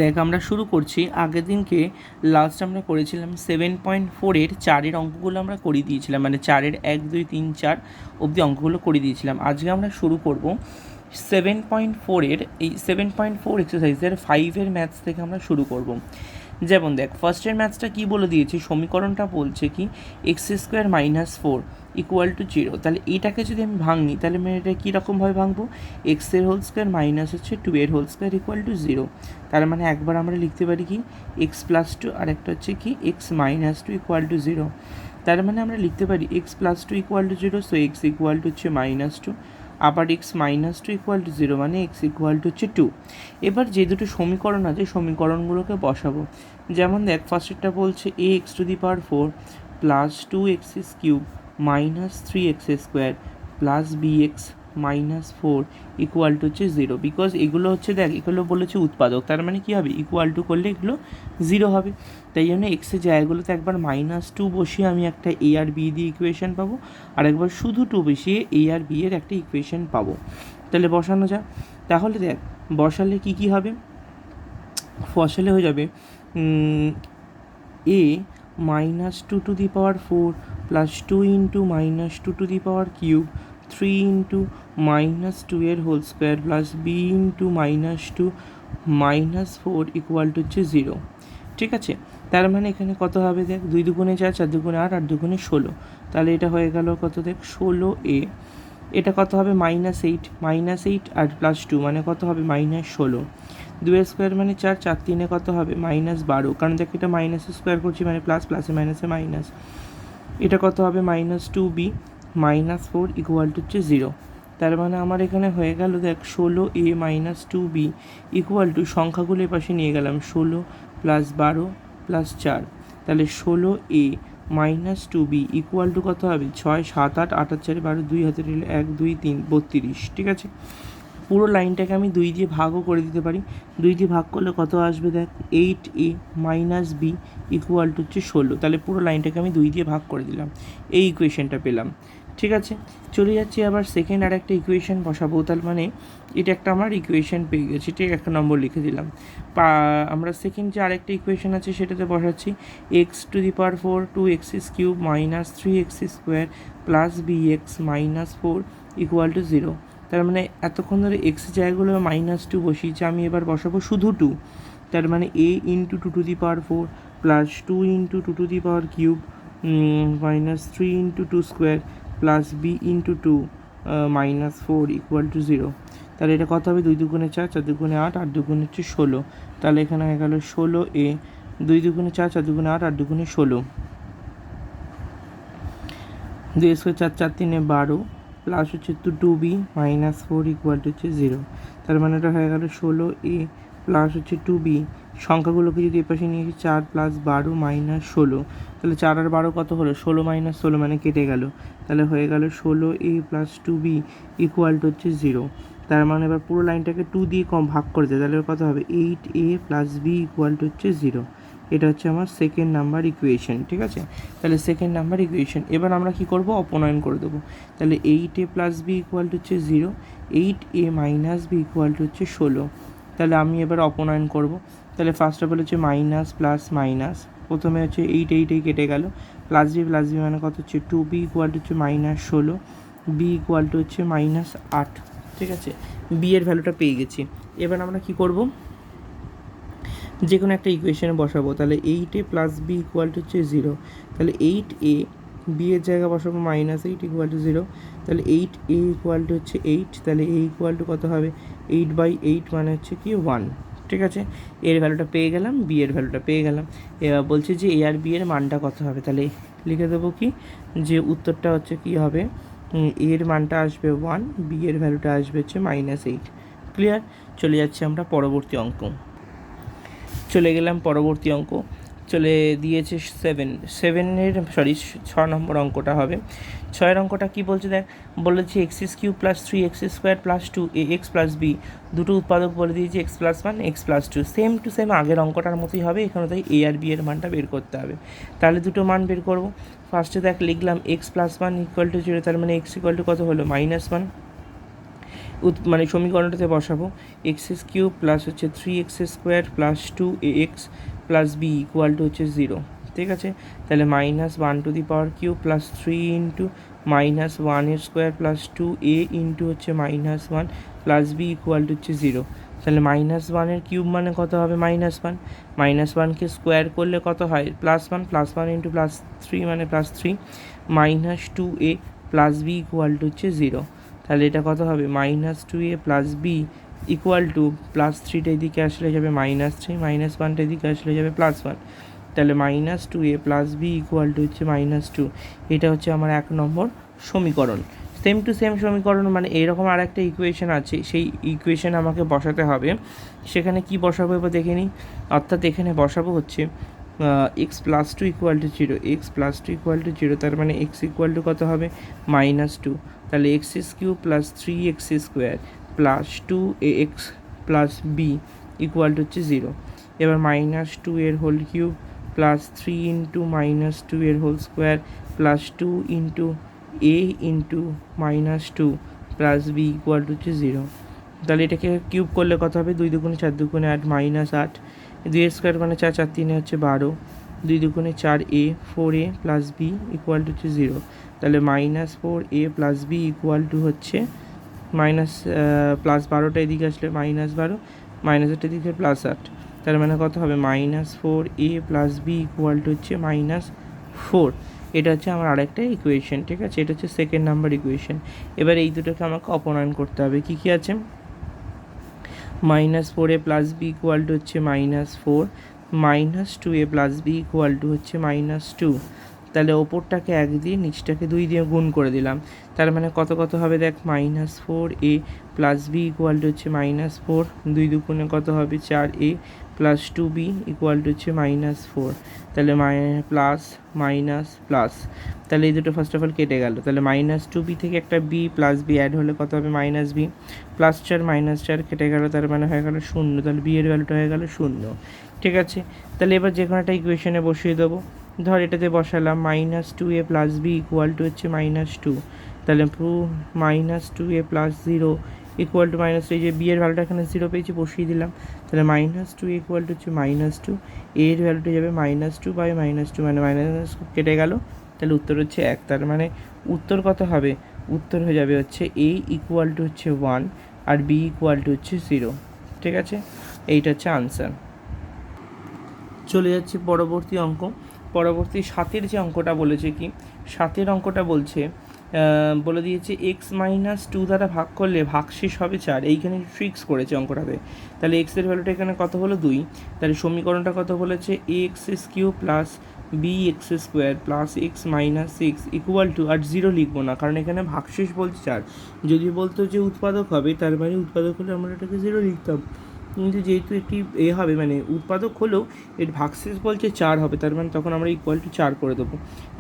দেখ আমরা শুরু করছি। আগের দিনকে লাস্ট আমরা করেছিলাম 7.4-এর 4-এর অঙ্কগুলো আমরা করিয়ে দিয়েছিলাম, মানে 4-এর 1, 2, 3, 4 অবধি অঙ্কগুলো করিয়ে দিয়েছিলাম। আজকে আমরা শুরু করব 7.4-এর এই 7.4 এক্সারসাইজের 5-এর ম্যাথস থেকে আমরা শুরু করব। যেমন দেখ ফার্স্টের ম্যাথসটা কী বলে দিয়েছি, সমীকরণটা বলছে কি x² - 4 = 0। তাহলে এটাকে যদি আমি ভাঙি তাহলে আমি এটা কীরকমভাবে ভাঙবো, এক্সের হোল স্কোয়ার মাইনাস হচ্ছে 2 এর হোল স্কোয়ার = 0। তার মানে একবার আমরা লিখতে পারি কি x+2 আর একটা হচ্ছে কি x-2 = 0। তার মানে আমরা লিখতে পারি x+2 = 0, সো x হচ্ছে -2, আবার x-2 = 0 মানে x হচ্ছে 2। এবার যে দুটো সমীকরণ আছে সমীকরণগুলোকে বসাবো। যেমন দেখ ফার্স্টেরটা বলছে ax⁴ plus 2x³ minus 3x² plus bx minus 4 হচ্ছে 0, বিকজ এগুলো হচ্ছে দেখ এগুলো বলেছে উৎপাদক, তার মানে কী হবে ইকুয়াল টু করলে এগুলো 0 হবে। তাই জন্য এক্সের জায়গাগুলোতে একবার -2 বসিয়ে আমি একটা a আর b দিয়ে ইকুয়েশন পাবো, আর একবার শুধু 2 বসিয়ে a আর b এর একটা ইকুয়েশন পাবো। তাহলে বসানো যাক। তাহলে দেখ বসালে কি হবে, বসালে হয়ে যাবে a -2⁴ প্লাস 2 × -2⁵ 3 × -2 এর হোল স্কোয়ার প্লাস b × -2 -4 হচ্ছে 0। ঠিক আছে, তার মানে এখানে কত হবে দেখ 2 দুগুণে 4, 4 দুগুণে 8, 8 দুগুণে 16। তাহলে এটা হয়ে গেল কত দেখ 16a। এটা কত হবে -8 আর +2 মানে কত হবে -16। 2² মানে 4, 4 3 কত হবে -12, কারণ দেখ এটা মাইনাস স্কোয়ার করছি মানে প্লাস, প্লাসে মাইনাসে মাইনাস। এটা কত হবে -2b -4 হচ্ছে 0। তার মানে আমার এখানে হয়ে গেল দেখ 16a - 2b সংখ্যাগুলো এ পাশে নিয়ে গেলাম 16 + 12 + 4, তাহলে 16a - 2b কত হবে 6, 7, 8, 8 আর 4 12, 2 হাতে নিলে 1, 2, 3, 32। ঠিক আছে, পুরো লাইনটাকে আমি 2 দিয়ে ভাগও করে দিতে পারি। 2 দিয়ে ভাগ করলে কত আসবে দেখ 8a - b হচ্ছে 16। তাহলে পুরো লাইনটাকে আমি 2 দিয়ে ভাগ করে দিলাম, এই ইকুয়েশনটা পেলাম। ঠিক আছে, চলে যাচ্ছি আবার সেকেন্ড আর একটা ইকুয়েশন বসাবো। তার মানে এটা একটা আমার ইকুয়েশন পেয়ে গেছি, ঠিক একটা নম্বর লিখে দিলাম। আমরা সেকেন্ড যে আরেকটা ইকুয়েশন আছে সেটাতে বসাচ্ছি x⁴ 2x³ - 3x² plus bx -4 = 0। তার মানে এতক্ষণ ধরে এক্স জায়গাগুলো -2 বসিয়েছি, আমি এবার বসাবো শুধু 2। তার মানে a × 2⁴ plus 2 × 2⁵ minus 3 × 2² plus b × 2 -4 = 0। তাহলে এটা কত হবে 2 দুগুণে 4, 4 দুগুণে 8, 8 দুগুণে হচ্ছে 16। তাহলে এখানে হয়ে গেল 16a, 2 দুগুণে 4, 4 দুগুণে 8, 8 দুগুণে 16, 2² 4, 4 3 12 প্লাস হচ্ছে 2b -4 হচ্ছে 0। তার মানে এটা হয়ে গেল 16a প্লাস হচ্ছে 2b, সংখ্যাগুলোকে যদি এপাশে নিয়েছি 4 + 12 - 16, তাহলে 4 আর 12 কত হলো 16 - 16 মানে কেটে গেল। তাহলে হয়ে গেল 16a প্লাস 2b হচ্ছে 0। তার মানে এবার পুরো লাইনটাকে 2 দিয়ে ভাগ করে দেয়, তাহলে কত হবে 8a প্লাস b হচ্ছে 0। এটা হচ্ছে আমার সেকেন্ড নাম্বার ইকুয়েশন। ঠিক আছে, তাহলে সেকেন্ড নাম্বার ইকুয়েশন। এবার আমরা কি করব, অপনয়ন করে দেবো। তাহলে 8a প্লাস b হচ্ছে 0, 8a মাইনাস b হচ্ছে 16। তাহলে আমি এবার অপনয়ন করব। তাহলে ফার্স্ট অফ অল হচ্ছে মাইনাস প্লাস মাইনাস, প্রথমে হচ্ছে 8 কেটে গেল, প্লাস বি মানে কত হচ্ছে 2b হচ্ছে -16, b হচ্ছে -8। ঠিক আছে, বি এর ভ্যালুটা পেয়ে গেছি। এবার আমরা কি করব, যে কোনো একটা ইকুয়েশনে বসাবো। তাহলে 8a প্লাস b হচ্ছে 0। তাহলে 8a b এর জায়গা বসাবো -8 0। তাহলে 8a হচ্ছে 8, তাহলে a কত হবে 8/8 মানে হচ্ছে কি 1। ঠিক আছে, এর ভ্যালুটা পেয়ে গেলাম, বি এর ভ্যালুটা পেয়ে গেলাম। এবার বলছে যে এ আর বি এর মানটা কত হবে, তাহলে লিখে দেবো কি যে উত্তরটা হচ্ছে কি হবে, এর মানটা আসবে 1, বি এর ভ্যালুটা আসবে হচ্ছে -8। ক্লিয়ার, চলে যাচ্ছে আমরা পরবর্তী অঙ্ক। চলে গেলাম পরবর্তী অঙ্ক, চলে দিয়েছে 6 নম্বর অঙ্কটা হবে। 6 অঙ্কটা কি বলছে দেখ, বলেছে x³ plus 3x² plus 2ax plus b দুটো উৎপাদক বলে দিয়েছে x+1 x+2, same to same আগের অঙ্কটার মতোই হবে। এখানে তাই a আর b এর মানটা বের করতে হবে। তাহলে দুটো মান বের করব। ফার্স্টে দেখ লিখলাম x+1 = 0, তার মানে x কত হলো -1, মানে সমীকরণটাতে বসাবো এক্স কিউব প্লাস হচ্ছে 3x square plus 2ax plus b equal to হচ্ছে 0, ঠিক আছে। তাহলে -1^³ plus 3 into -1 square plus 2a into হচ্ছে -1 প্লাস বি ইকুয়াল টু হচ্ছে 0। তাহলে -1 কিউব মানে কত হবে -1, -1কে স্কোয়ার করলে কত হয় +1, +1 ইন্টু +3 মানে +3 -2a plus b equal to হচ্ছে 0। তাহলে এটা কত হবে -2a plus b equal two +3টা এদিকে আসলে যাবে -3, -1টা এদিকে আসলে যাবে +1। তাহলে -2a plus b equal to হচ্ছে -2। এটা হচ্ছে আমার 1 নম্বর সমীকরণ। সেম টু সেম সমীকরণ মানে এরকম আর একটা ইকুয়েশন আছে, সেই ইকুয়েশন আমাকে বসাতে হবে। সেখানে কি বসাবো এবার দেখে নিই। অর্থাৎ এখানে বসাবো হচ্ছে x plus 2 equal to 0, x plus 2 equal to 0, তার মানে এক্স ইকুয়াল টু কত হবে -2। তাহলে x cube plus 3x square plus 2ax plus b equal to হচ্ছে 0। এবার -2 এর হোল কিউব প্লাস 3 ইন্টু -2 এর whole square plus 2 into a into -2 plus b equal to হচ্ছে 0। তাহলে এটাকে কিউব করলে কত হবে 2 দুগুণে 4 দুগুণে 8 -8, 2 স্কোয়ার মানে 4, 4 3 হচ্ছে 12, 2 দুগুণে 4a 4a plus b equal to হচ্ছে 0। তাহলে -4a plus b equal to হচ্ছে +12টা এদিকে আসলে -12, -8টা এদিকে +8, তার মানে কত হবে -4a plus b equal to হচ্ছে -4। এটা হচ্ছে আমার আরেকটা ইকুয়েশন, ঠিক আছে। এটা হচ্ছে সেকেন্ড নাম্বার ইকুয়েশন। এবার এই দুটোকে আমাকে অপনয়ন করতে হবে। কী কী আছে -4a plus b equal to হচ্ছে -4, -2a plus b equal to হচ্ছে -2। তাহলে ওপরটাকে 1 দিয়ে নিচটাকে 2 দিয়ে গুণ করে দিলাম, তার মানে কত কত হবে দেখ -4a plus b equal to হচ্ছে -4, 2 দুগুণে কত হবে 4a plus 2b equal to হচ্ছে -4। তাহলে প্লাস মাইনাস প্লাস, তাহলে এই দুটো ফার্স্ট অফ অল কেটে গেল। তাহলে -2b থেকে একটা b প্লাস b অ্যাড হলে কত হবে -b, +4 -4 কেটে গেল, তার মানে হয়ে গেল 0। তাহলে b এর ভ্যালুটা হয়ে গেল 0, ঠিক আছে। তাহলে এবার যে কোনো একটা ইকুয়েশনে বসিয়ে দেবো। ধর এটাতে বসালাম -2a plus b equal to হচ্ছে -2, তাহলে -2a প্লাস 0 ইকুয়াল টু -3, যে বি এর ভ্যালুটা এখানে 0 পেয়েছি বসিয়ে দিলাম। তাহলে -2 ইকুয়াল টু হচ্ছে -2, a এর ভ্যালুটা যাবে -2 বাই -2 মানে মাইনাস কেটে গেল, তাহলে উত্তর হচ্ছে 1। তার মানে উত্তর কত হবে, উত্তর হয়ে যাবে হচ্ছে a ইকুয়াল টু হচ্ছে 1 আর b ইকুয়াল টু হচ্ছে 0, ঠিক আছে। এইটা হচ্ছে আনসার। চলে যাচ্ছে পরবর্তী অঙ্ক। পরবর্তী 7-এর যে অঙ্কটা বলেছে, কি 7-এর অঙ্কটা বলছে বলে দিয়েছে x-2 দ্বারা ভাগ করলে ভাগশেষ হবে 4। এইখানে ট্রিক্স করেছে অঙ্কটাতে। তাহলে এক্সের ভ্যালুটা এখানে কত হলো 2, তাহলে সমীকরণটা কত বলেছে ax³ plus bx square plus x - 6 equal to, আর 0 লিখবো না কারণ এখানে ভাগশেষ বলছে 4। যদি বলতো যে উৎপাদক হবে, তার মানে উৎপাদক হলে আমরা এটাকে 0 লিখতাম, কিন্তু যেহেতু একটি হবে মানে উৎপাদক হলেও এর ভাগশেষ বলছে 4 হবে, তার মানে তখন আমরা ইকুয়াল টু 4 করে দেবো।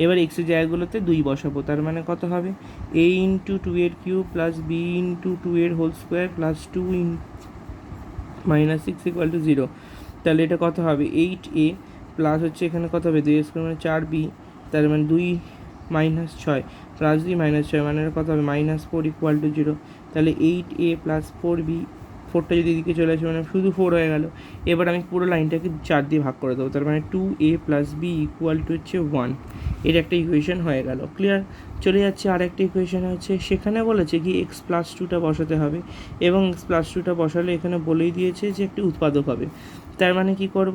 এবার এক্সের জায়গাগুলোতে 2 বসাবো, তার মানে কত হবে a ইন্টু 2 এর কিউব প্লাস b ইন্টু 2 এর whole square plus 2 - 6 equal to 0। তাহলে এটা কত হবে 8a প্লাস হচ্ছে এখানে কত হবে 2 স্কোয়ার মানে 4b, তার মানে 2 - 6 প্লাস 2 - 6 মানে কত হবে -4 ইকুয়াল টু 0। তাহলে 8a প্লাস 4b, 4টা যদি এদিকে চলে আসে মানে শুধু 4 হয়ে গেল। এবার আমি পুরো লাইনটাকে 4 দিয়ে ভাগ করে দেবো, তার মানে 2a plus b equal to হচ্ছে 1। এর একটা ইকুয়েশন হয়ে গেল, ক্লিয়ার। চলে যাচ্ছে আর একটা ইকুয়েশন হচ্ছে, সেখানে বলেছে কি x+2টা বসাতে হবে, এবং x+2টা বসালে এখানে বলেই দিয়েছে যে একটি উৎপাদক হবে। তার মানে কি করব,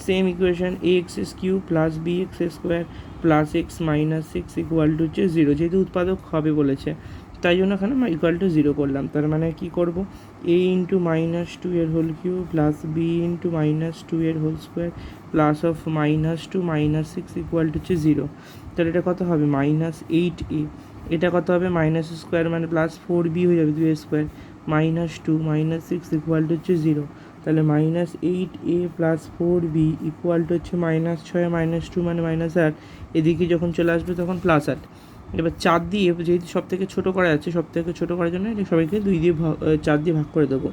same equation ax³ plus bx square plus x - 6 equal to হচ্ছে 0, যেহেতু উৎপাদক হবে বলেছে তাই জন্য এখানে ইকুয়াল টু 0 করলাম। তার মানে কি করব, a ইন্টু -2 এর whole cube plus b into -2 এর whole square plus of -2 - 6 equal to হচ্ছে 0। তাহলে এটা কত হবে -8a, এটা কত হবে মাইনাস স্কোয়ার মানে প্লাস 4b হয়ে যাবে 2 স্কোয়ার -2 - 6 ইকুয়াল টু হচ্ছে 0। তাহলে -8a plus 4b equal to হচ্ছে -6 -2 মানে -8, এদিকে যখন চলে আসবে তখন +8। এবার 4 দিয়ে যেহেতু সব থেকে ছোটো করা যাচ্ছে, সব থেকে ছোটো করার জন্য এটা সবাইকে 2 দিয়ে 4 দিয়ে ভাগ করে দেবো।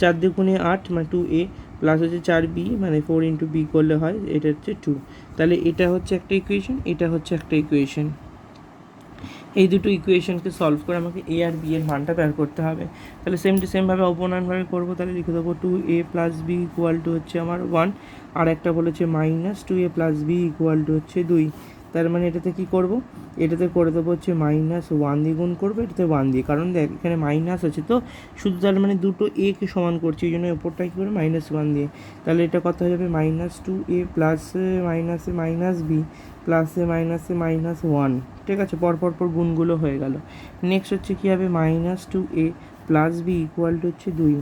4 দুগুণে 8 মানে 2a প্লাস হচ্ছে 4b মানে 4 ইন্টু b করলে হয়, এটা হচ্ছে 2। তাহলে এটা হচ্ছে একটা ইকুয়েশন, এটা হচ্ছে একটা ইকুয়েশন। এই দুটো ইকুয়েশনকে সলভ করে আমাকে এ আর বি এর মানটা বের করতে হবে। তাহলে সেম টু সেমভাবে অপনয়নভাবে করবো। তাহলে লিখে দেবো 2a plus b equal to হচ্ছে আমার 1, আর একটা বলেছে minus 2a plus b equal to হচ্ছে 2। তার মানে এটাতে কী করবো, এটাতে করে দেবো হচ্ছে -1 দিয়ে গুণ করবো, এটাতে 1 দিয়ে, কারণ দেখ এখানে মাইনাস আছে তো শুধু, তার মানে দুটো এ কে সমান করছি, এই জন্য ওপরটা কী করে -1 দিয়ে। তাহলে এটা কত হয়ে যাবে -2a প্লাস মাইনাসে মাইনাস বি প্লাসে মাইনাসে -1। ঠিক আছে, পর গুণগুলো হয়ে গেল। নেক্সট হচ্ছে কী হবে, -2a plus b equal to হচ্ছে 2।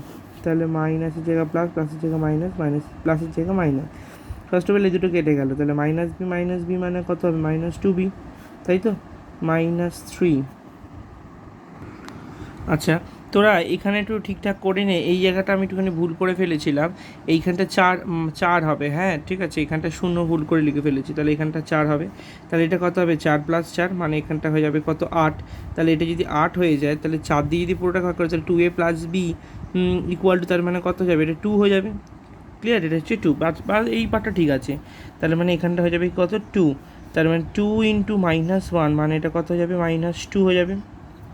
তাহলে মাইনাসের জায়গা প্লাস, প্লাসের জায়গা মাইনাস, মাইনাস প্লাসের জায়গা মাইনাস। ফার্স্ট অফ অল এই দুটো কেটে গেল, তাহলে -b মানে কত হবে, -2b, তাই তো, -3। আচ্ছা, তোরা এখানে একটু ঠিকঠাক করে নে, এই জায়গাটা আমি একটুখানি ভুল করে ফেলেছিলাম, এইখানটা 4 হবে, হ্যাঁ ঠিক আছে, এখানটা 0 ভুল করে লিখে ফেলেছি, তাহলে এখানটা 4 হবে। তাহলে এটা কত হবে, 4 + 4 মানে এখানটা হয়ে যাবে কত, 8। তাহলে এটা যদি 8 হয়ে যায়, তাহলে 4 দিয়ে যদি পুরোটা ভাগ করে, তাহলে 2a plus b equal two, তার মানে কত হয়ে যাবে, এটা 2 হয়ে যাবে। ক্লিয়ার, এটা হচ্ছে 2, বা এই পার্টটা ঠিক আছে। তাহলে মানে এখানটা হয়ে যাবে কত, 2। তার মানে 2 × -1 মানে এটা কত হয়ে যাবে, -2 হয়ে যাবে।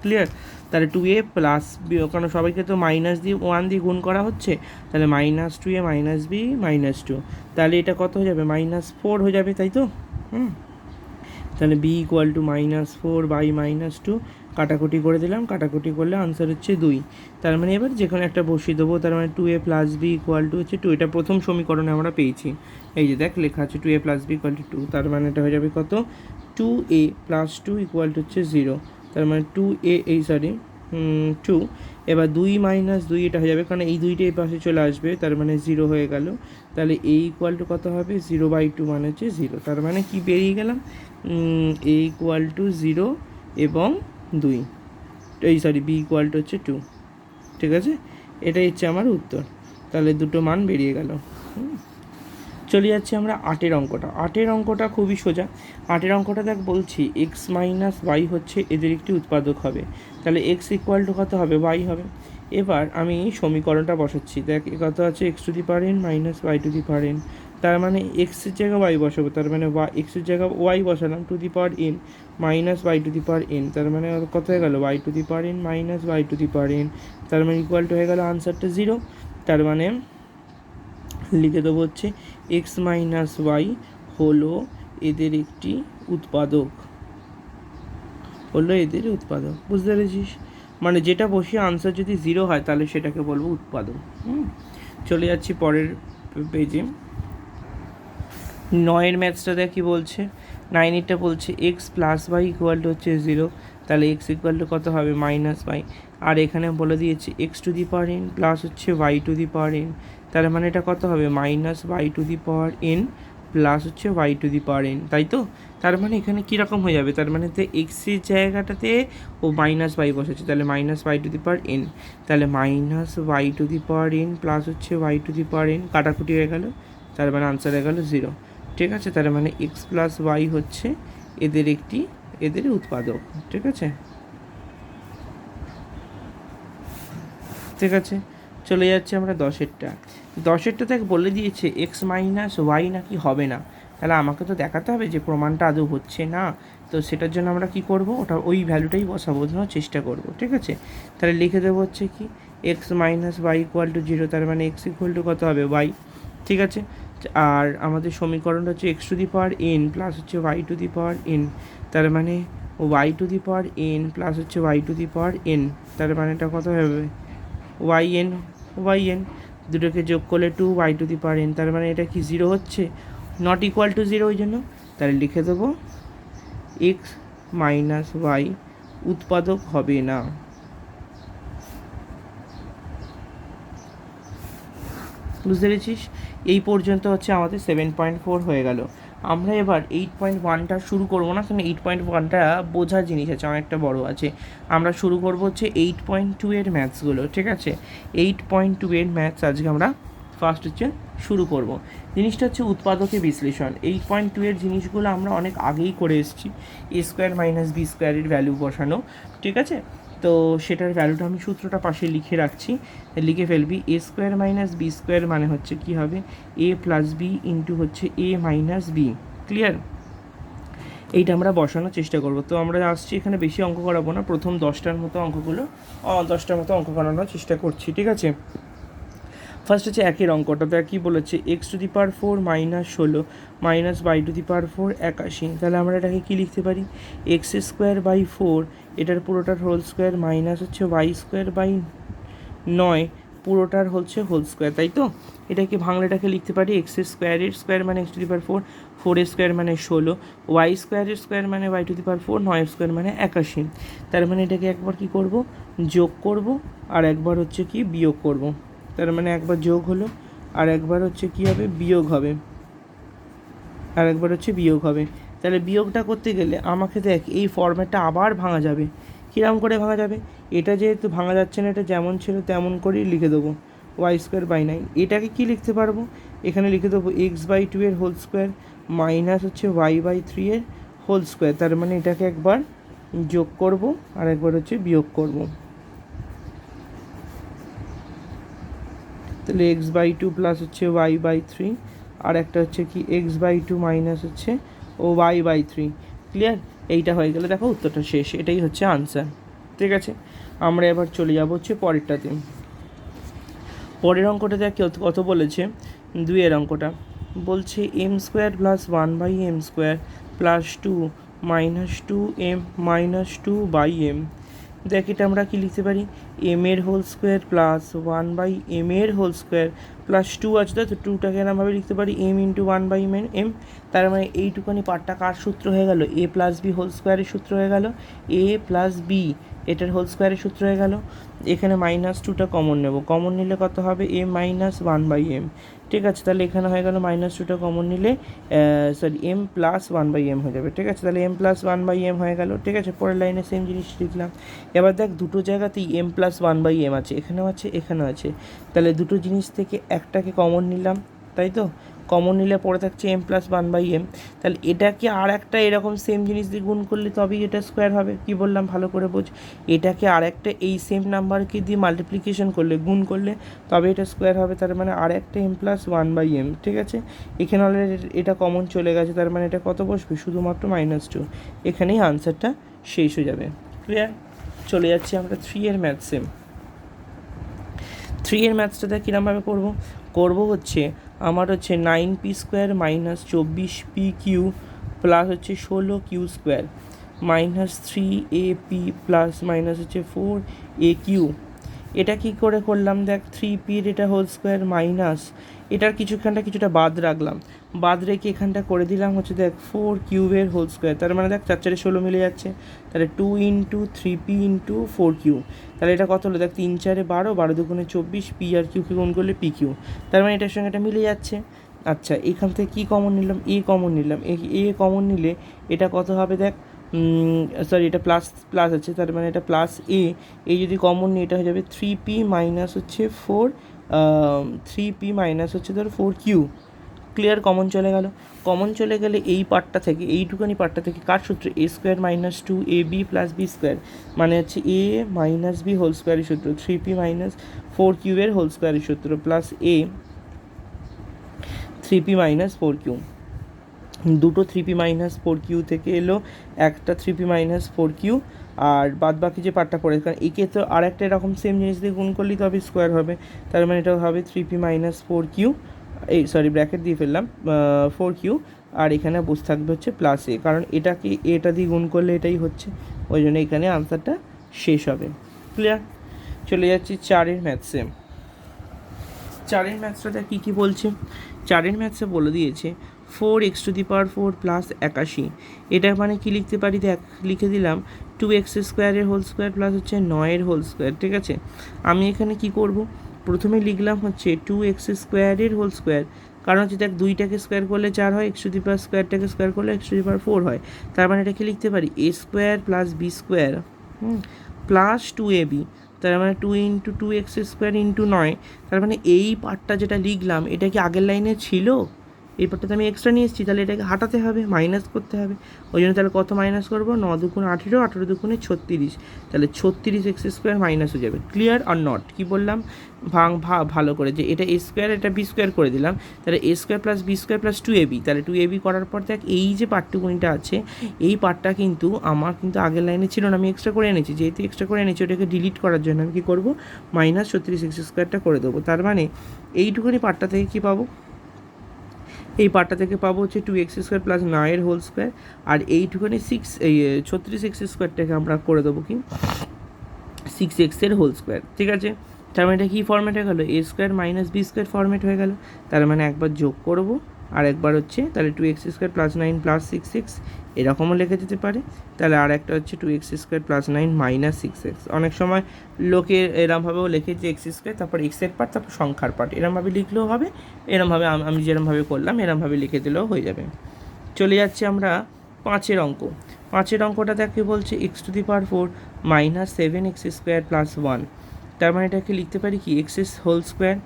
ক্লিয়ার, তাহলে 2a প্লাস বি, কারণ সবাইকে তো -1 দিয়ে গুণ করা হচ্ছে, তাহলে -2a মাইনাস বি -2, তাহলে এটা কত হয়ে যাবে, -4 হয়ে যাবে, তাই তো। তাহলে b ইকুয়াল টু -4/-2, কাটাকুটি করে দিলাম, কাটাকুটি করলে আনসার হচ্ছে 2। তার মানে এবার যে কোনো একটা বসিয়ে দেবো, তার মানে 2a plus b equal to হচ্ছে 2, এটা প্রথম সমীকরণে আমরা পেয়েছি, এই যে দেখ লেখা আছে 2a plus b equal two 2, তার মানে এটা হয়ে যাবে কত, 2a প্লাস 2 ইকুয়াল টু হচ্ছে 0, তার মানে 2 এবার 2 - 2 এটা হয়ে যাবে, কারণ এই দুইটা এই পাশে চলে আসবে, তার মানে 0 হয়ে গেল। তাহলে a ইকুয়াল টু কত হবে, 0/2 মানে হচ্ছে 0, তার মানে কি বেরিয়ে গেলাম, a ইকুয়াল টু 0 এবং 2, b ইকুয়াল টু হচ্ছে 2। ঠিক আছে, এটাই হচ্ছে আমার উত্তর। তাহলে দুটো মান বেরিয়ে গেল। চলে যাচ্ছি আমরা 8-এর অঙ্কটা। 8-এর অঙ্কটা খুবই সোজা। 8-এর অঙ্কটা দেখ বলছি x - y হচ্ছে এদের একটি উৎপাদক হবে, তাহলে x ইকুয়াল টু কত হবে, y হবে। এবার আমি সমীকরণটা বসাচ্ছি, দেখ কত আছে, x⁴ মাইনাস y⁴, তার মানে এক্সের জায়গায় y বসাবো, তার মানে এক্সের জায়গায় y বসালাম, n মাইনাস y⁴, তার মানে কত হয়ে গেল, y⁴ মাইনাস y⁴, তার মানে ইকুয়াল টু হয়ে গেল আনসারটা 0। তার মানে লিখে দেবো হচ্ছে x - y হলো এদের একটি উৎপাদক, বুঝতে পেরেছিস, মানে যেটা বসিয়ে আনসার যদি 0 হয় তাহলে সেটাকে বলবো উৎপাদক। চলে যাচ্ছি পরের পেজে। 9-এর ম্যাথসটা দেখ কী বলছে, 9-এরটা বলছে x plus y equal to হচ্ছে 0, তাহলে x ইকুয়াল টু কত হবে, -y, আর এখানে বলে দিয়েছে x⁴n প্লাস হচ্ছে y⁴n, তার মানে এটা কত হবে, -y⁴n প্লাস হচ্ছে y⁴n, তাই তো। তার মানে এখানে কীরকম হয়ে যাবে, তার মানে এক্সের জায়গাটাতে ও -y বসেছে, তাহলে -y⁴n, তাহলে -y⁴n প্লাস হচ্ছে y⁴n, কাটাকুটি হয়ে গেল, তার মানে আনসার হয়ে গেল 0। ঠিক আছে, তার মানে x প্লাস y হচ্ছে এদের উৎপাদক। ঠিক আছে, চলে যাচ্ছে আমরা 10-এরটা। 10-এরটা দেখ বলে দিয়েছে x - y নাকি হবে না, তাহলে আমাকে তো দেখাতে হবে যে প্রমাণটা আদৌ হচ্ছে না, তো সেটার জন্য আমরা কি করব, ওই ভ্যালুটাই বোঝানোর চেষ্টা করব। ঠিক আছে, তাহলে লিখে দেবো হচ্ছে কি x - y ইকুয়াল টু 0, তার মানে x ইকুয়াল টু কত হবে, y। ঠিক আছে, আর আমাদের সমীকরণটা হচ্ছে x⁴n প্লাস হচ্ছে y⁴n, তার মানে y⁴n প্লাস হচ্ছে y⁴n, তার মানে এটা কত হবে, yn, দুটোকে যোগ করলে 2y⁴n, তার মানে এটা কি 0 হচ্ছে, নট ইকুয়াল টু 0, ওই জন্য তাহলে লিখে দেবো x - y উৎপাদক হবে না। বুঝতে পেরেছিস, এই পর্যন্ত হচ্ছে আমাদের 7.4 হয়ে গেল। আমরা এবার 8.1টা শুরু করবো না, কারণ 8.1টা বোঝার জিনিস আছে, অনেকটা বড় আছে। আমরা শুরু করবো হচ্ছে 8.2 এর ম্যাথসগুলো। ঠিক আছে, 8.2 এর ম্যাথস আজকে আমরা ফার্স্ট হচ্ছে শুরু করব। জিনিসটা হচ্ছে উৎপাদকের বিশ্লেষণ। 8.2 এর জিনিসগুলো আমরা অনেক আগেই করে এসেছি, a² - b² এর ভ্যালু বসানো। ঠিক আছে, তো সেটার ভ্যালুটা আমি সূত্রটা পাশে লিখে রাখছি, লিখে ফেলবি। a² - b² মানে হচ্ছে কি হবে, a + b ইন্টু হচ্ছে a - b। ক্লিয়ার, এইটা আমরা বসানোর চেষ্টা করব। তো আমরা আসছি এখানে বেশি অঙ্ক করাবো না, প্রথম 10টার মতো অঙ্ক করানোর চেষ্টা করছি, ঠিক আছে। ফার্স্ট হচ্ছে একের অঙ্কটা, দেখ কী বলেছে, x⁴ মাইনাস 16 মাইনাস y⁴ 81। তাহলে আমরা এটাকে কী লিখতে পারি, x²/4 এটার পুরোটার হোল স্কোয়ার মাইনাস হচ্ছে y²/9 পুরোটার হচ্ছে হোল স্কোয়ার, তাই তো। এটাকে ভাঙলেটাকে লিখতে পারি x² স্কোয়ার মানে x⁴, 4 স্কোয়ার মানে 16, y² স্কোয়ার মানে y⁴, 9 স্কোয়ার মানে 81। তার মানে এটাকে একবার কি করব, যোগ করব, আর একবার হচ্ছে কি বিয়োগ করব। তার মানে একবার যোগ হলো, আর একবার হচ্ছে কি হবে, বিয়োগ হবে, আর একবার হচ্ছে বিয়োগ হবে। তাহলে বিয়োগটা করতে গেলে আমাকে দেখ এই ফরম্যাটটা আবার ভাঙা যাবে। কীরকম করে ভাঙা যাবে, এটা যেহেতু ভাঙা যাচ্ছে না, এটা যেমন ছিল তেমন করেই লিখে দেবো y²/9। এটাকে কি লিখতে পারবো, এখানে লিখে দেবো x/2 এর হোল স্কোয়ার মাইনাস হচ্ছে y/3 এর হোল স্কোয়ার। তার মানে এটাকে একবার যোগ করব, আর একবার হচ্ছে বিয়োগ করব। তাহলে x/2 প্লাস হচ্ছে y/3, আর একটা হচ্ছে কি x/2 মাইনাস হচ্ছে y/3। ক্লিয়ার, এইটা হয়ে গেলে দেখো উত্তরটা শেষ, এটাই হচ্ছে আনসার, ঠিক আছে। আমরা এবার চলে যাব হচ্ছে পরেরটাতে। পরের অঙ্কটা দেখ কত বলেছে, 2-এর অঙ্কটা বলছে m² plus 1/m² plus 2 minus 2m minus 2/m। দেখ এটা আমরা কি লিখতে পারি, m এর হোল স্কোয়ার প্লাস 1/m এর হোল স্কোয়ার প্লাস 2 আছে, তো 2টাকে এরমভাবে লিখতে পারি m × 1/m। তার মানে এইটুখানি পার্টটা কার সূত্র হয়ে গেল, a প্লাস b হোল স্কোয়ারের সূত্র হয়ে গেল, a প্লাস b এটার হোল স্কোয়ারের সূত্র হয়ে গেল। এখানে -2টা কমন নেব, কমন নিলে কত হবে, a - 1/m, ঠিক আছে। তাহলে এখানে হয়ে গেল -2টা কমন নিলে m প্লাস 1/m হয়ে যাবে, ঠিক আছে। তাহলে m প্লাস 1/m হয়ে গেল, ঠিক আছে। পরের লাইনে সেম জিনিস লিখলাম। এবার দেখ দুটো জায়গাতেই m প্লাস 1/m আছে, এখানেও আছে এখানেও আছে। তাহলে দুটো জিনিস থেকে একটাকে কমন নিলাম, তাই তো। কমন নিলে পরে থাকছে m প্লাস 1/m। তাহলে এটাকে আর একটা এরকম সেম জিনিস দিয়ে গুণ করলে তবেই এটা স্কোয়ার হবে। কি বললাম ভালো করে বোঝ, এটাকে আর একটা এই সেম নাম্বারকে দিয়ে মাল্টিপ্লিকেশন করলে, গুণ করলে তবে এটা স্কোয়ার হবে। তার মানে আর একটা m প্লাস 1/m, ঠিক আছে। এখানে অলরেডি এটা কমন চলে গেছে, তার মানে এটা কত বসবে, শুধুমাত্র -2। এখানেই আনসারটা শেষ হয়ে যাবে। ক্লিয়ার, চলে যাচ্ছি আমরা 3-এর ম্যাথসে। 3-এর ম্যাথসটা কীরকমভাবে করবো হচ্ছে আমার হচ্ছে 9p² মাইনাস 24p³ প্লাস হচ্ছে 16q² minus 3ap plus minus হচ্ছে 4aq। এটা কি করে করলাম, দেখ 3pর এটা হোল স্কোয়ার মাইনাস এটার কিছুটা বাদ রাখলাম, বাদ রেখে এখানটা করে দিলাম হচ্ছে দেখ 4q হোল স্কোয়ার। তার মানে দেখ 4 4 16 মিলে যাচ্ছে, তাহলে 2 × 3p × 4q। তাহলে এটা কত হলো, দেখ 3 4 12, 12 2 24, p আর কিউকে গুণ করলে pq। তার মানে এটার সঙ্গে এটা মিলে যাচ্ছে। আচ্ছা, এখান থেকে কী কমন নিলাম, এ কমন নিলাম, এ কমন নিলে এটা কত হবে, দেখ সরি এটা প্লাস আছে, তার মানে এটা প্লাস এই যদি কমন নিই এটা হয়ে যাবে 3p মাইনাস হচ্ছে 3p মাইনাস হচ্ছে ধর 4q। ক্লিয়ার, কমন চলে গেল। কমন চলে গেলে এই পার্টটা থেকে, এইটুকানি পার্টটা থেকে কার সূত্র, a² - 2ab প্লাস b², মানে হচ্ছে a মাইনাস b হোল স্কোয়ারের সূত্র, 3p মাইনাস 4q এর হোল স্কোয়ারের সূত্র plus a 3p minus 4q। দুটো 3p মাইনাস 4q থেকে এলো, একটা 3p মাইনাস 4q, আর বাদ বাকি যে পার্টটা পড়ে, কারণ একে তো আর একটা এরকম সেম জিনিস দিয়ে গুণ করলেই তবে স্কোয়ার হবে। তার মানে এটা হবে 3p মাইনাস 4q, এই সরি ব্র্যাকেট দিয়ে ফেললাম 4q, আর এখানে বসে থাকবে হচ্ছে প্লাস এ, কারণ এটাকে এটা দিয়ে গুণ করলে এটাই হচ্ছে, ওই জন্য এখানে আনসারটা শেষ হবে। ক্লিয়ার, চলে যাচ্ছি 4-এর ম্যাথসে। 4-এর ম্যাথসটা কী বলছে, 4-এর ম্যাথসে বলে দিয়েছে 4x⁴ প্লাস 81। এটা মানে কি লিখতে পারি, দেখ লিখে দিলাম 2x² হোল স্কোয়ার প্লাস হচ্ছে 9 হোল স্কোয়ার, ঠিক আছে। আমি এখানে কি করব, প্রথমে লিখলাম হচ্ছে 2x² হোল স্কোয়ার, কারণ হচ্ছে দেখ 2টাকে স্কোয়ার করলে 4 হয়, x⁴টাকে স্কোয়ার করলে x⁴ হয়। তার মানে এটাকে লিখতে পারি a² plus b² plus 2ab। তার মানে 2 × 2x² × 9। তার মানে এই পার্টটা যেটা লিখলাম এটা কি আগের লাইনে ছিল, এই পার্টটাতে আমি এক্সট্রা নিয়ে এসেছি, তাহলে এটাকে হাঁটাতে হবে, মাইনাস করতে হবে। ওই জন্য তাহলে কত মাইনাস করবো, 9 দুগুণে 18, 18 দুগুণে 36, তাহলে 36 এক্স স্কোয়ার মাইনাস হয়ে যাবে। Clear are not? কী বললাম ভালো করে, যে এটা এ স্কোয়ার এটা বি স্কোয়ার করে দিলাম, তাহলে A square plus B square plus 2ab, তাহলে 2ab করার পর দেখ এই যে পাট্টুকুনিটা আছে এই পার্টটা কিন্তু আমার কিন্তু আগের লাইনে ছিল না, আমি এক্সট্রা করে এনেছি। যেহেতু এক্সট্রা করে এনেছি ওটাকে ডিলিট করার জন্য আমি কী করবো, মাইনাস 36 এক্স স্কোয়ারটা করে দেবো। তার মানে এইটুকুনি পার্টটা থেকে কী পাবো, এই পার্টটা থেকে পাবো হচ্ছে 2x square plus 9 whole square, আর এইটুকুনি 36 এক্স স্কোয়ারটাকে আমরা করে দেবো কি 6x হোল স্কোয়ার। ঠিক আছে, তার মানে এটা কী ফর্ম্যাট হয়ে গেলো, a square minus b square format হয়ে গেল। তার মানে একবার যোগ করবো আর একবার হচ্ছে তাহলে 2x square plus 9 plus 6x এরকমও লেখা যেতে পারে। তাহলে আর একটা হচ্ছে 2x square plus 9 minus 6x। অনেক সময় লোকে এরমভাবেও লেখে যে এক্স স্কোয়ার তারপর এক্সের পার্ট তারপর সংখ্যার পার্ট, এরমভাবে লিখলেও হবে, এরমভাবে আমি যেরমভাবে করলাম এরমভাবে লিখে দিলেও হয়ে যাবে। চলে যাচ্ছে আমরা 5 অঙ্ক। 5 অঙ্কটা দেখে বলছে x⁴ minus 7x square plus 1, তার মানে এটাকে লিখতে পারি কি এক্স হোল স্কোয়ার,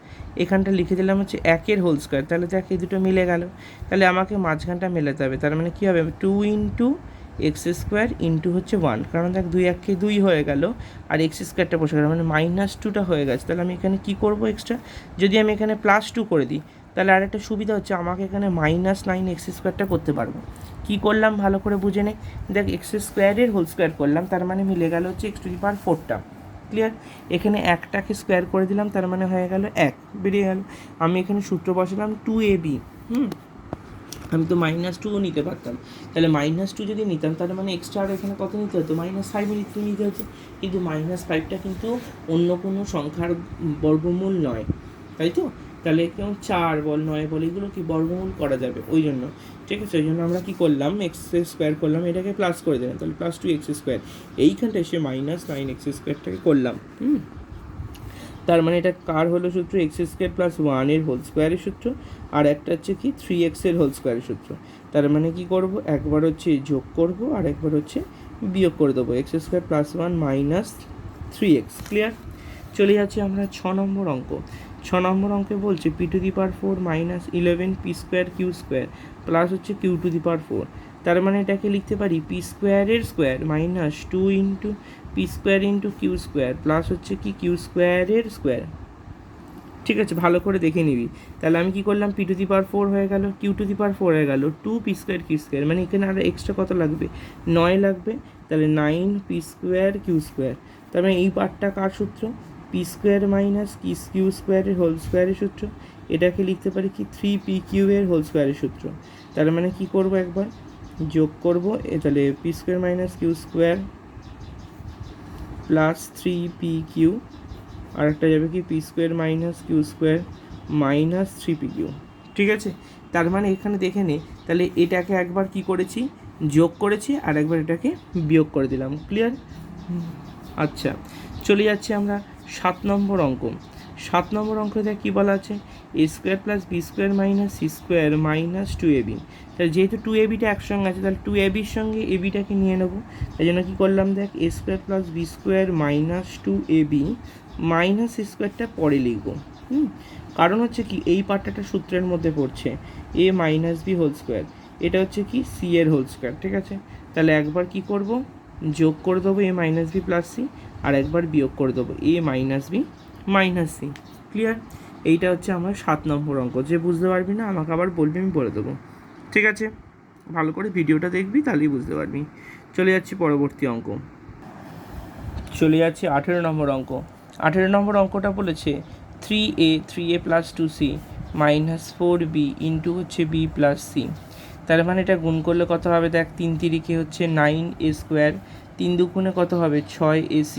এখানটা লিখে দিলাম হচ্ছে 1 হোল স্কোয়ার, তাহলে দেখ এই দুটো মিলে গেল। তাহলে আমাকে মাঝখানটা মেলাতে হবে, তার মানে কী হবে 2 ইন্টু এক্স স্কোয়ার ইন্টু হচ্ছে 1, কারণ দেখ 2 1 2 হয়ে গেল আর এক্স স্কোয়ারটা বসে গেল, মানে -2টা হয়ে গেছে। তাহলে আমি এখানে কী করবো এক্সট্রা, যদি আমি এখানে +2 করে দিই তাহলে আরেকটা সুবিধা হচ্ছে আমাকে এখানে -9 এক্স স্কোয়ারটা করতে পারবো। কী করলাম ভালো করে বুঝে নে, দেখ এক্স স্কোয়ারের হোল স্কোয়ার করলাম, তার মানে মিলে গেল হচ্ছে x⁴ ক্লিয়ার। এখানে একটাকে স্কোয়ার করে দিলাম, তার মানে হয়ে গেল 1 বেরিয়ে গেল। আমি এখানে সূত্র বসালাম 2ab, আমি তো -2ও নিতে পারতাম, তাহলে -2 যদি নিতাম তাহলে মানে এক্সট্রা আর এখানে কত নিতে হতো, -5 নিতে হতো। কিন্তু -5টা কিন্তু অন্য কোনো সংখ্যার বর্গমূল নয়, তাই তো? তাহলে কেমন 4 বল 9 বল এগুলো কি বর্গমূল করা যাবে, ওই জন্য। ঠিক আছে, ওই জন্য আমরা কী করলাম এক্স স্কোয়ার করলাম, এটাকে প্লাস করে দিলাম, তাহলে প্লাস 2x স্কোয়ার, এইখানটা এসে -9x স্কোয়ারটাকে করলাম। তার মানে এটা কার হলো সূত্র, এক্স স্কোয়ার প্লাস 1 হোল স্কোয়ারের সূত্র, আর একটা হচ্ছে কি 3x হোল স্কোয়ারের সূত্র। তার মানে কি করব, একবার হচ্ছে যোগ করব আর একবার হচ্ছে বিয়োগ করে দেবো, x square plus 1 minus 3x। Clear? চলে যাচ্ছি আমরা 6 নম্বর অঙ্ক। 6 নম্বর অঙ্কে বলছে p⁴ minus 11 p square q square plus হচ্ছে q⁴। তার মানে এটাকে লিখতে পারি পি স্কোয়ারের square minus 2 into p square into q square plus হচ্ছে কি কিউ স্কোয়ারের স্কোয়ার। ঠিক আছে, ভালো করে দেখে নিবি। তাহলে আমি কি করলাম, p⁴ হয়ে গেল, q⁴ হয়ে গেল 2 পি স্কোয়ার কিউ স্কোয়ার, মানে এখানে আর এক্সট্রা কত লাগবে 9 লাগবে, তাহলে 9 পি স্কোয়ার কিউ স্কোয়ার। তার মানে এই পার্টটা কার সূত্র, পি স্কোয়ার মাইনাস কিউ স্কোয়ারের হোল স্কোয়ারের সূত্র। এটাকে লিখতে পারি কি 3pq হোল স্কোয়ারের সূত্র। তার মানে কি করব, একবার যোগ করব, তাহলে p square minus q square plus 3pq, আর একটা যাবে কি p square minus q square minus 3pq। ঠিক আছে, তার মানে এখানে দেখে নে, তাহলে এটাকে একবার কি করেছি যোগ করেছি আর একবার এটাকে বিয়োগ করে দিলাম। ক্লিয়ার? আচ্ছা, চলে যাচ্ছি আমরা 7 নম্বর অঙ্ক। 7 নম্বর অঙ্কতে কী বলা আছে, a square plus B square minus c square minus 2ab। তাহলে যেহেতু 2abটা একসঙ্গে আছে তাহলে 2abর সঙ্গে abটাকে নিয়ে নেবো, তাই জন্য কী করলাম দেখ, a square plus B square minus 2ab minus c স্কোয়ারটা পরে লিখবো। কারণ হচ্ছে কি এই পার্টটা সূত্রের মধ্যে পড়ছে এ মাইনাস বি হোল স্কোয়ার, এটা হচ্ছে কি সি এর হোল স্কোয়ার। ঠিক আছে, তাহলে একবার কি করব, যোগ করে দেবো a minus b plus c, আর একবার বিয়োগ করে দেবো a minus b minus c. Clear? এইটা হচ্ছে আমার 7 নম্বর অঙ্ক। যে বুঝতে পারবি না আমাকে আবার বলবি, আমি বলে দেবো। ঠিক আছে, ভালো করে ভিডিওটা দেখবি তাহলেই বুঝতে পারবি। চলে যাচ্ছি পরবর্তী অঙ্ক। চলে যাচ্ছি 18 নম্বর অঙ্ক। 18 নম্বর অঙ্কটা বলেছে 3a plus 2c minus 4b into হচ্ছে b প্লাস সি। তার মানে এটা গুণ করলে কত হবে দেখ, 3 তিরিকে হচ্ছে 9a স্কোয়ার, 3 দুগুণে কত হবে 6ac,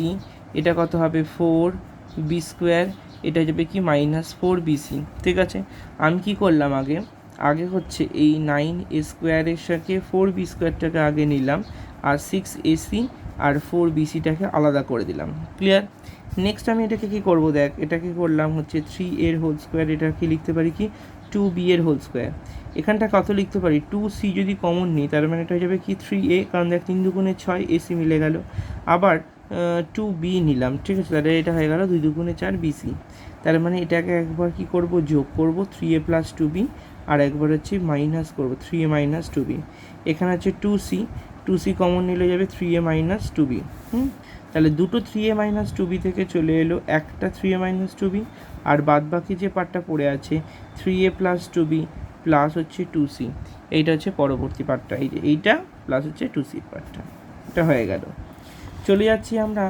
এটা কত হবে 4b স্কোয়ার, এটা যাবে কি মাইনাস 4bc। ঠিক আছে, আমি কি করলাম আগে হচ্ছে এই 9a স্কোয়ারের সাথে 4b স্কোয়ারটাকে আগে নিলাম, আর 6ac আর 4bcটাকে আলাদা করে দিলাম। ক্লিয়ার? নেক্সট আমি এটাকে কি করব দেখ, এটাকে করলাম হচ্ছে 3a হোল স্কোয়ার, এটাকে লিখতে পারি কি 2b হোল স্কোয়ার। এখানটা কত লিখতে পারি, 2c যদি কমন নিই তার মানে এটা হয়ে যাবে কি 3a, কারণ দেখ 3 দুগুণে 6 ac মিলে গেল, আবার 2b নিলাম। ঠিক আছে, তাহলে এটা হয়ে গেল 2 দুগুণে 4 bc। তার মানে এটাকে একবার কি করব, যোগ করব 3a প্লাস 2b, আর একবার হচ্ছে মাইনাস করব 3a মাইনাস 2b। এখানে হচ্ছে 2c কমন নিলে যাবে 3a মাইনাস 2b। তাহলে দুটো 3a মাইনাস 2b থেকে চলে এলো একটা 3a মাইনাস 2b, আর বাদ বাকি যে পার্টটা পড়ে আছে 3a প্লাস 2b প্লাস হচ্ছে 2c, এইটা হচ্ছে পরবর্তী পার্টটা, এই যে এইটা প্লাস হচ্ছে 2c পার্টটা, এটা হয়ে গেল। চলে যাচ্ছি আমরা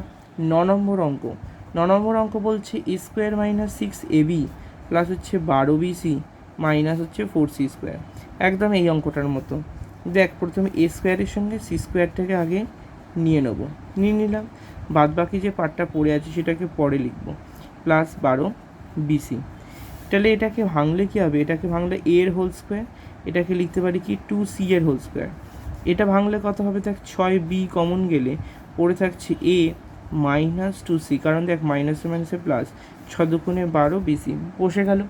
9 নম্বর অঙ্ক। 9 নম্বর অঙ্ক বলছে এ স্কোয়ার মাইনাস 6ab প্লাস হচ্ছে 12bc মাইনাস হচ্ছে 4c স্কোয়ার। একদম এই অঙ্কটার মতো। দেখ, প্রথমে এ স্কোয়ারের সঙ্গে সি স্কোয়ারটাকে আগে নিয়ে নিলাম, বাদ বাকি যে পার্টটা পড়ে আছে সেটাকে পরে লিখব, প্লাস 12bc। তাহলে এটাকে ভাঙলে কী হবে, এটাকে ভাঙলে a এর হোল স্কোয়ার, এটাকে লিখতে পারি কি 2c এর হোল স্কোয়ার। এটা ভাঙলে কত হবে, দেখ 6b কমন গেলে পড়ে থাকছে a মাইনাস 2c, কারণ দেখ মাইনাসে মাইনাসে প্লাস, 6 দুগুণে 12bc বসে গেল।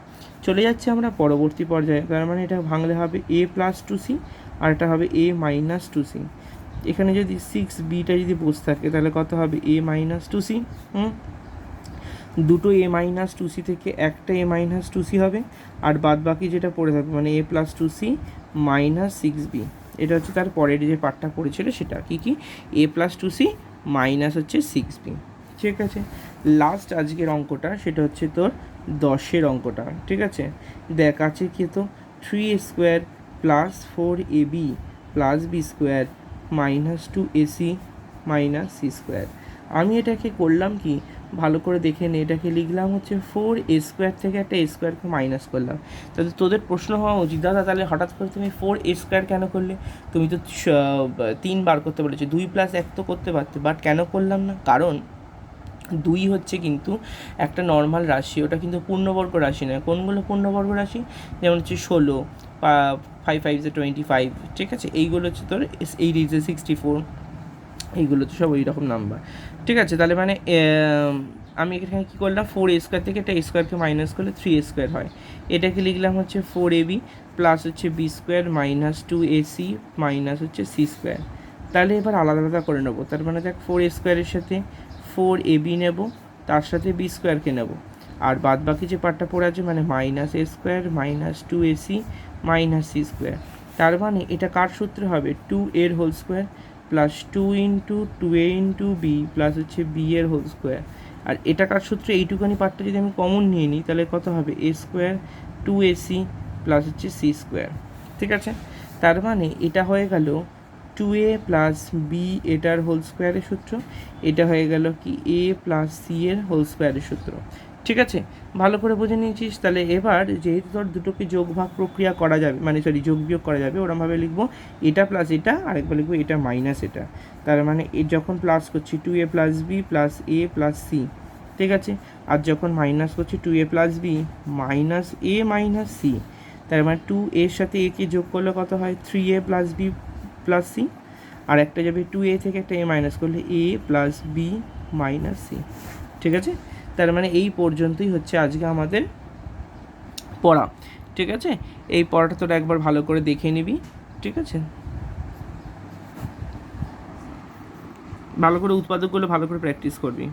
চলে যাচ্ছে আমরা পরবর্তী পর্যায়ে, তার মানে এটা ভাঙলে হবে a প্লাস 2c, আর এটা হবে a মাইনাস 2c। এখানে যদি 6bটা যদি বসে থাকে তাহলে কত হবে, a মাইনাস 2c। দুটো a মাইনাস 2c থেকে একটা a মাইনাস 2c হবে, আর বাদ বাকি যেটা পড়ে থাকবে মানে a plus 2c minus 6b। এটা হচ্ছে তার পরের যে পার্টটা পড়েছিল সেটা কি a প্লাস 2c মাইনাস হচ্ছে 6b। ঠিক আছে, লাস্ট আজকের অঙ্কটা সেটা হচ্ছে তোর 10-এর অঙ্কটা। ঠিক আছে, দেখ আছে কি, তো 3a square plus 4ab plus b square minus 2ac minus c square. আমি এটাকে করলাম কি, ভালো করে দেখে নে, এটাকে লিখলাম হচ্ছে 4a স্কোয়ার থেকে একটা a স্কোয়ারকে মাইনাস করলাম। তাহলে তোদের প্রশ্ন হওয়া উচিত, দাদা তাহলে হঠাৎ করে তুমি 4a স্কোয়ার কেন করলে? তুমি তো 3 বার করতে বলেছো, 2 প্লাস 1 তো করতে পারতে, বাট কেন করলাম না? কারণ 2 হচ্ছে কিন্তু একটা নর্মাল রাশি, ওটা কিন্তু পূর্ণবর্গ রাশি নয়। কোনগুলো পূর্ণবর্গ রাশি? যেমন হচ্ছে 16, 5 5 25, ঠিক আছে, এইগুলো হচ্ছে তোর 8 8 64, এইগুলো তো সব ওই রকম নাম্বার। ঠিক আছে, তাহলে মানে আমি এখানে কী করলাম, 4a স্কোয়ার থেকে একটা a স্কোয়ারকে মাইনাস করলে 3a স্কোয়ার হয়। এটাকে লিখলাম হচ্ছে 4ab প্লাস হচ্ছে b square minus 2ac minus হচ্ছে c স্কোয়ার। তাহলে এবার আলাদা আলাদা করে নেবো, তার মানে দেখ 4a স্কোয়ারের সাথে 4ab নেব, তার সাথে b স্কোয়ারকে নেব, আর বাদ বাকি যে পার্টটা পড়ে আছে মানে minus a square minus 2ac minus c square. তার মানে এটা কার সূত্রে হবে, 2 এর whole square plus 2 into 2a into b plus হচ্ছে বি এর হোল স্কোয়ার। আর এটা কার সূত্রে, এইটুখানি পার্টটা যদি আমি কমন নিয়ে নিই তাহলে কত হবে, a স্কোয়ার 2ac প্লাস হচ্ছে c স্কোয়ার। ঠিক আছে, তার মানে এটা হয়ে গেল 2a প্লাস বি এটার হোল স্কোয়ারের সূত্র, এটা হয়ে গেল কি a প্লাস c এর হোল স্কোয়ারের সূত্র। ঠিক আছে, ভালো করে বুঝে নিয়েছিস। তাহলে এবার যেহেতু তোর দুটোকে যোগ ভাগ প্রক্রিয়া করা যাবে, মানে যোগ বিয়োগ করা যাবে, ওরমভাবে লিখবো এটা প্লাস এটা, আরেকবার লিখবো এটা মাইনাস এটা। তার মানে যখন প্লাস করছি 2a plus b plus a plus c, ঠিক আছে, আর যখন মাইনাস করছি 2a plus b minus a minus c, তার মানে 2 এর সাথে a কে যোগ করলে কত হয়, 3a plus b plus c, আর একটা যাবে 2a থেকে একটা a মাইনাস করলে a plus b minus c. ঠিক আছে, তার মানে এই পর্যন্তই হচ্ছে আজকে আমাদের পড়া। ঠিক আছে, এই পড়াটা তোরা একবার ভালো করে দেখে নিবি। ঠিক আছে, ভালো করে উৎপাদকগুলো ভালো করে প্র্যাকটিস করবি।